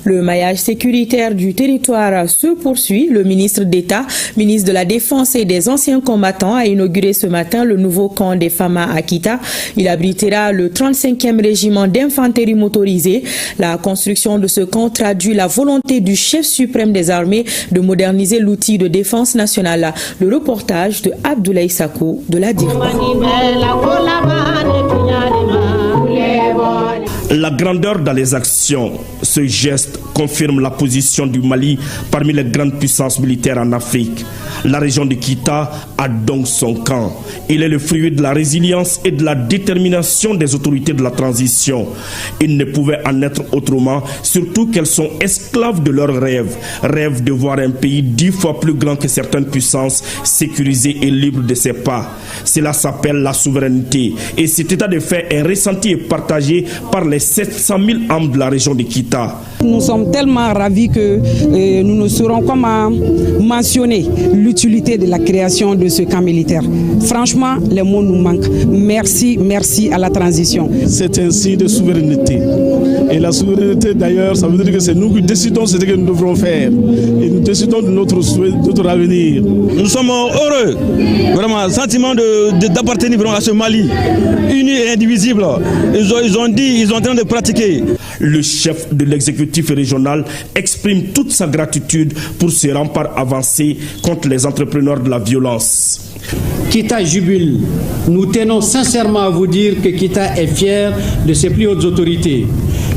Le maillage sécuritaire du territoire se poursuit. Le ministre d'État, ministre de la Défense et des anciens combattants a inauguré ce matin le nouveau camp des Fama à Kita. Il abritera le 35e régiment d'infanterie motorisée. La construction de ce camp traduit la volonté du chef suprême des armées de moderniser l'outil de défense nationale. Le reportage de Abdoulaye Sako de la DIRPA. La grandeur dans les actions, ce geste confirme la position du Mali parmi les grandes puissances militaires en Afrique. La région de Kita a donc son camp. Il est le fruit de la résilience et de la détermination des autorités de la transition. Il ne pouvait en être autrement, surtout qu'elles sont esclaves de leurs rêves. Rêve de voir un pays 10 fois plus grand que certaines puissances, sécurisé et libre de ses pas. Cela s'appelle la souveraineté. Et cet état de fait est ressenti et partagé par les 700 000 âmes de la région de Kita. Nous sommes tellement ravis que nous ne saurons comment mentionner l'utilité de la création de ce camp militaire. Franchement, les mots nous manquent. Merci, merci à la transition. C'est un signe de souveraineté. Et la souveraineté, d'ailleurs, ça veut dire que c'est nous qui décidons ce que nous devrons faire. Et nous décidons de notre souhait, de notre avenir. Nous sommes heureux, vraiment, sentiment d'appartenir vraiment à ce Mali, uni et indivisible. Ils ont dit, ils sont en train de pratiquer. Le chef de l'exécutif régional exprime toute sa gratitude pour ce rempart avancé contre les entrepreneurs de la violence. Kita jubile. Nous tenons sincèrement à vous dire que Kita est fier de ses plus hautes autorités.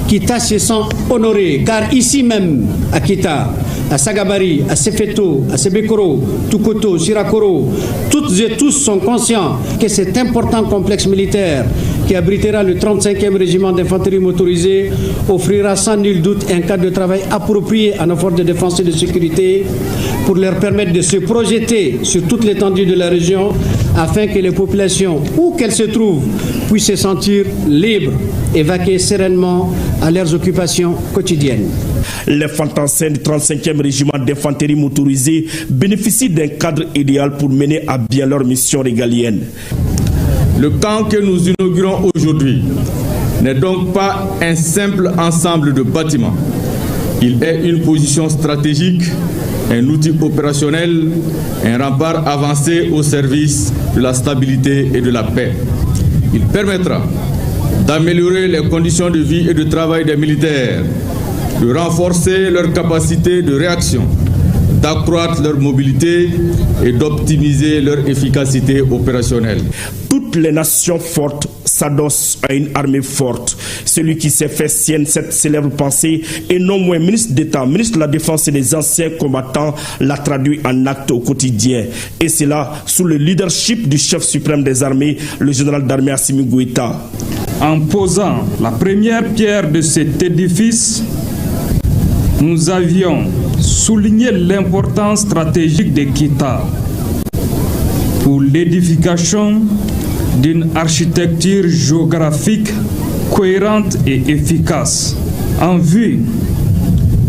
Kita se sent honoré, car ici même, à Kita, à Sagabari, à Sefeto, à Sebekoro, Tukoto, Sirakoro, toutes et tous sont conscients que cet important complexe militaire qui abritera le 35e régiment d'infanterie motorisée offrira sans nul doute un cadre de travail approprié à nos forces de défense et de sécurité pour leur permettre de se projeter sur toute l'étendue de la région afin que les populations, où qu'elles se trouvent, puissent se sentir libres et vaquer sereinement à leurs occupations quotidiennes. Les fantassins du 35e régiment d'infanterie motorisée bénéficient d'un cadre idéal pour mener à bien leur mission régalienne. Le camp que nous inaugurons aujourd'hui n'est donc pas un simple ensemble de bâtiments. Il est une position stratégique, un outil opérationnel, un rempart avancé au service de la stabilité et de la paix. Il permettra d'améliorer les conditions de vie et de travail des militaires, de renforcer leur capacité de réaction, d'accroître leur mobilité et d'optimiser leur efficacité opérationnelle. Toutes les nations fortes s'adossent à une armée forte. Celui qui s'est fait sienne cette célèbre pensée et non moins ministre d'État, ministre de la Défense et des anciens combattants l'a traduit en actes au quotidien. Et cela sous le leadership du chef suprême des armées, le général d'armée Assimi Goïta. En posant la première pierre de cet édifice, nous avions souligné l'importance stratégique de Kita pour l'édification d'une architecture géographique cohérente et efficace en vue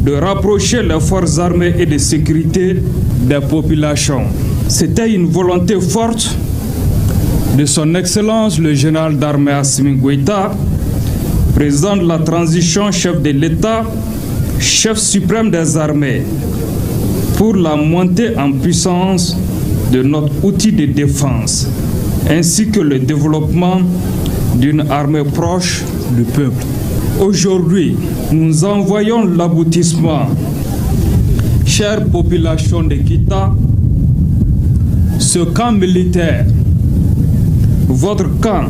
de rapprocher les forces armées et de sécurité des populations. C'était une volonté forte de son Excellence le général d'armée Assimi Goïta, président de la transition, chef de l'État, chef suprême des armées, pour la montée en puissance de notre outil de défense, ainsi que le développement d'une armée proche du peuple. Aujourd'hui, nous envoyons l'aboutissement. Chère population de Kita, ce camp militaire, votre camp,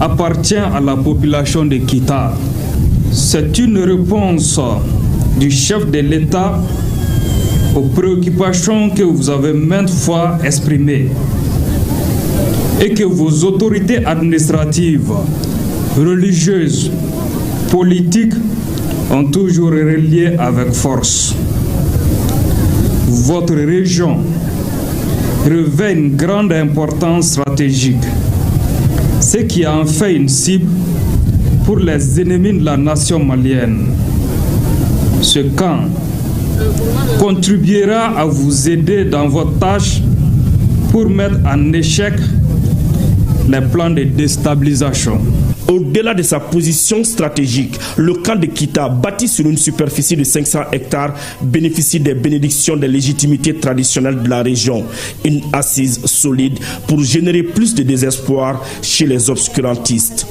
appartient à la population de Kita. C'est une réponse du chef de l'État aux préoccupations que vous avez maintes fois exprimées et que vos autorités administratives, religieuses, politiques ont toujours reliées avec force. Votre région revêt une grande importance stratégique, ce qui en fait une cible pour les ennemis de la nation malienne. Ce camp contribuera à vous aider dans votre tâche pour mettre en échec les plans de déstabilisation. Au-delà de sa position stratégique, le camp de Kita, bâti sur une superficie de 500 hectares, bénéficie des bénédictions des légitimités traditionnelles de la région. Une assise solide pour générer plus de désespoir chez les obscurantistes.